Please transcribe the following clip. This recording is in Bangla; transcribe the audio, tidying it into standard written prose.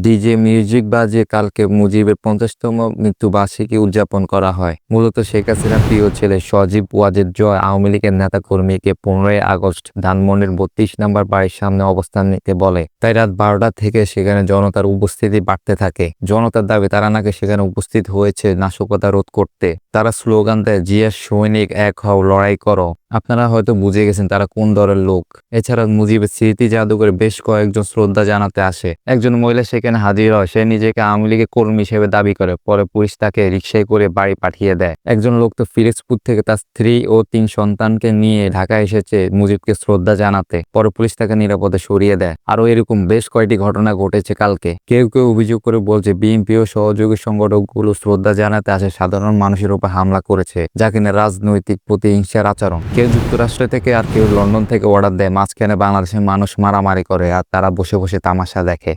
ডিজে মিউজিক বাজিয়ে কালকে মুজিবের ৫০তম মৃত্যুবার্ষিকী উদযাপন করা হয়। মূলত শেখ হাসিনার প্রিয় ছেলে সজীব ওয়াজেদ জয় আওয়ামী লীগের নেতাকর্মীকে ১৫ই আগস্ট ধানমন্ডির ৩২ নম্বর বাড়ির সামনে অবস্থান নিতে বলে। তাই রাত ১২টা থেকে সেখানে জনতার উপস্থিতি বাড়তে থাকে। জনতার দাবি তারা নাকি সেখানে উপস্থিত হয়েছে নাশকতা রোধ করতে। তারা স্লোগান দেয়, জিয়ার সৈনিক এক হও, লড়াই করো। আপনারা হয়তো বুঝে গেছেন তারা কোন দলের লোক। এছাড়া মুজিবের স্মৃতি জাদুঘরে বেশ কয়েকজন শ্রদ্ধা জানাতে আসে। একজন মহিলা সেখানে হাজির হয়। সে নিজেকে আওয়ামী লীগের কর্মী হিসেবে দাবি করে। পরে পুলিশ তাকে রিকশায় করে বাড়ি পাঠিয়ে দেয়। একজন লোক তো ফিরোজপুর থেকে তার স্ত্রী ও ৩ সন্তানকে নিয়ে ঢাকায় এসেছে মুজিবকে শ্রদ্ধা জানাতে। পরে পুলিশ তাকে নিরাপদে সরিয়ে দেয়। আরও এরকম বেশ কয়েকটি ঘটনা ঘটেছে কালকে। কেউ কেউ অভিযোগ করে বলছে বিএনপি ও সহযোগী সংগঠনগুলো শ্রদ্ধা জানাতে আসে সাধারণ মানুষের উপর হামলা করেছে, যা কিনা রাজনৈতিক প্রতিহিংসার আচরণ। কেউ যুক্তরাষ্ট্র থেকে আর কেউ লন্ডন থেকে অর্ডার দেয়। মাঝখানে বাংলাদেশের মানুষ মারামারি করে আর তারা বসে বসে তামাশা দেখে।